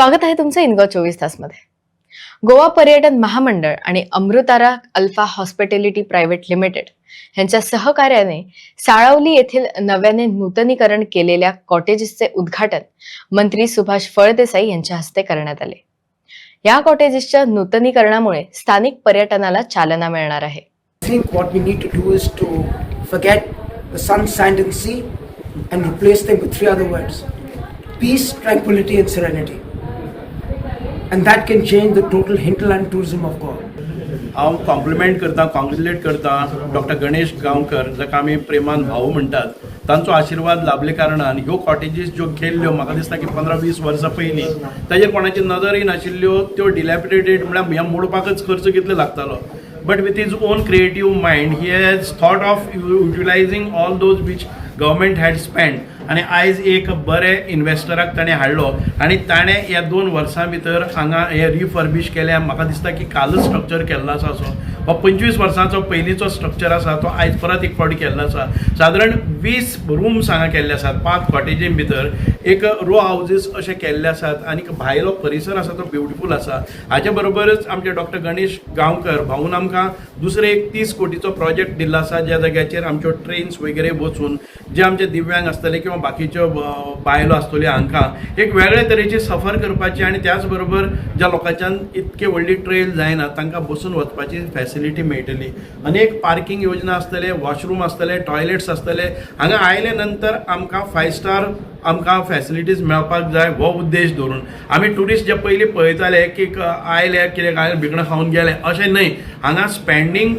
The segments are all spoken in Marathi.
स्वागत आहे तुमचं इनगो 24 तासमध्ये. गोवा पर्यटन महामंडळ आणि अमृतारा अल्फा हॉस्पिटॅलिटी प्रायव्हेट लिमिटेड यांच्या सहकार्याने साळावली येथील नव्याने नूतनीकरण केलेल्या कॉटेजेसचे उद्घाटन मंत्री सुभाष फळदेसाई यांच्या हस्ते करण्यात आले. या कॉटेजेसच्या नूतनीकरणामुळे स्थानिक पर्यटनाला चालना मिळणार आहे. I think what we need to do is to forget the sun, sand and sea and replace them with three other words: peace, tranquility and serenity. And that can change the total hinterland tourism of Goa. हांव कॉम्प्लिमेंट करता, कॉंग्रेच्युलेट करता डॉक्टर गणेश गांवकर, जाका आमी प्रेमान भाऊ म्हणटात. तांचो आशिर्वाद लाभले कारणान ह्यो कॉटेजीस ज्यो केल्ल्यो म्हाका दिसता की 15-20 वर्सां पयलीं ताजेर कोणाची नदरय नाशिल्ल्यो, त्यो डिलॅपिडेटेड म्हळ्यार ह्या मोडपाकच खर्च कितलो लागतालो. But with his own creative mind, he has thought of utilizing all those which government had spent. आणि आयज एक बरे इन्व्हेस्टराक ताणें हाडलो आनी ताणें ह्या 2 वर्सां भितर हांगा हे रिफर्बिश केल्या. म्हाका दिसता की कालच स्ट्रक्चर केल्लो आसा असो. हो 25 वर्सांचो पयलींचो स्ट्रक्चर आसा तो आयज परत एक फावटी केल्लो आसा. सादारण 20 रूम्स हांगा केल्ले आसात. 5 कॉटेजीं भितर एक रो हावजीस अशे केल्ले आसात आनी भायलो परिसर आसा तो ब्युटिफूल आसा. हाचे बरोबरच आमचे डॉक्टर गणेश गांवकर भाऊन आमकां दुसरे एक 30 कोटीचो प्रोजेक्ट दिल्लो आसा, ज्या जाग्याचेर आमच्यो ट्रेन्स वगैरे बसून जे आमचे दिव्यांग आसतले किंवा बाकीच्यो बायलो आसतल्यो हांकां एक वेगळे तरेची सफर करपाची आनी त्याच बरोबर ज्या लोकांच्यान इतके व्हडली ट्रेल जायना तांकां बसून वचपाची फेसिलिटी मेळटली. अनेक पार्किंग योजना आसतले, वॉशरूम आसतले, टॉयलेट्स आसतले. हांगा आयले नंतर आमकां 5 स्टार आमकां फॅसिलिटीज मेळपाक जाय हो उद्देश धरून आमी ट्युरिस्ट जे पयलीं पळयताले की आयले कितें काय भिकणां खावन गेले अशें न्हय. हांगा स्पेंडींग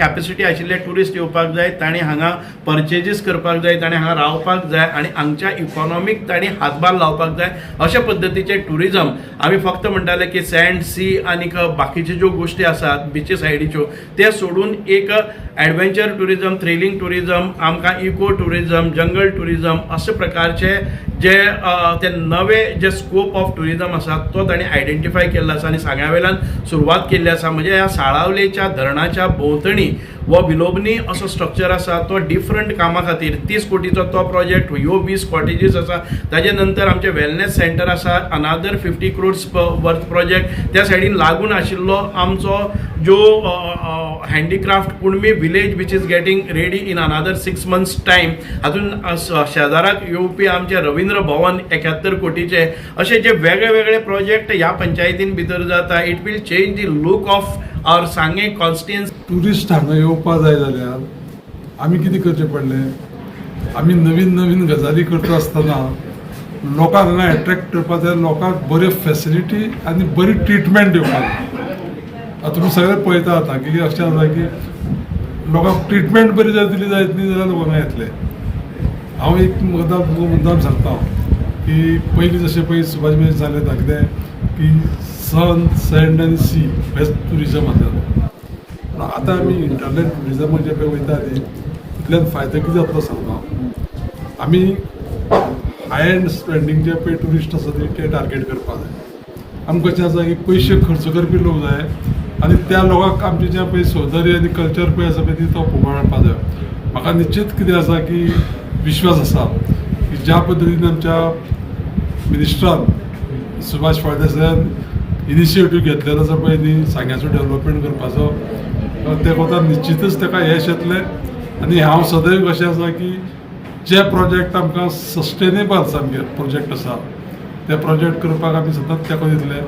कॅपेसिटी आशिल्ले ट्युरिस्ट येवपाक जाय, तांणी हांगा परचेजीस करपाक जाय, तांणी हांगा रावपाक जाय आनी हांगच्या इकॉनॉमीक तांणी हातभार लावपाक जाय. अशा पद्दतीचें ट्युरिजम आमी फक्त म्हणटाले की सँड सी आनी बाकीच्यो ज्यो गोश्टी आसात बिची सायडीच्यो ते सोडून एक ॲडव्हेंचर ट्युरिजम, थ्रिलिंग ट्युरिजम, आमकां इको ट्युरिजम, जंगल ट्युरिजम अशे प्रकारचे जे ते नवे जे स्कोप ऑफ ट्युरिजम आसा तो तांणी आयडेंटिफाय केल्लो आसा आनी सांग्या वेल्यान सुरवात केल्ली आसा. म्हणजे ह्या साळावलेच्या धरणाच्या भोंवतणी वो विलोबनी असो स्ट्रक्चर आसा तो डिफरंट कामा खातीर 30 कोटीचो तो प्रोजेक्ट, ह्यो 20 कॉटेजीस आसा. ताजे नंतर आमचे वेलनेस सेंटर आसा, अनादर 50 crores वर्थ प्रोजेक्ट. त्या सायडीन लागून आशिल्लो आमचो जो handicraft Kunbi village which is getting ready in अनादर 6 months टायम. हातून शेजाराक येवपी आमचे रवींद्र भवन 71 कोटीचे असे जे वेगळे वेगळे प्रोजेक्ट ह्या पंचायतीन भितर जाता. It will change the look of our सांगे कॉन्स्टिट्युएन्सी. ट्युरिस्ट हांगा येवपा जाय जाल्यार आमी कितें करचें पडलें, आमी नवीन नवीन गजाली करता आसतना लोकांक हांगा एट्रॅक्ट करपा जाय, लोकांक बऱ्यो फॅसिलिटी आनी बरी ट्रिटमेंट दिवपाक जाय. आतां तुमी सगळे पळयता आतां की अशें आसा की लोकांक ट्रिटमेंट बरी जर दिली जायत न्ही जाल्यार लोक हांगा येतले. हांव एक मुद्दाम सांगता की पयलीं जशें पळय सुभाष भाई सांगलें कितें की सन, सँड आनी सी बेस्ट ट्युरिजम आसलेलो. पूण आतां आमी इंटरनॅट ट्युरिजम जे पळय वयता न्ही तितल्यान फायदो कितें जातलो सांगता. आमी हाय एंड स्पेंडींग जे पळय ट्युरिस्ट आसा ते टार्गेट करपा जाय. आमकां कशें आसा की पयशे खर्च करपी लोक जाय आनी त्या लोकांक आमचे जे पळय सौंदर्य आनी कल्चर पळय आसा पळय ती तो पळोवपा जाय. म्हाका निश्चित कितें आसा की विश्वास आसा की ज्या पद्दतीन आमच्या मिनिस्टरान सुभाष फळदेसायान इनिशिएटीव घेतलेलो आसा पळय न्ही सांग्याचो डेव्हलपमेंट करपाचो, ते कोता निश्चितच ताका यश येतलें. आनी हांव सदैव कशें आसा की जे प्रोजेक्ट आमकां सस्टेनेबल सामके प्रोजेक्ट आसा ते प्रोजेक्ट करपाक आमी सतत तेंको दितले.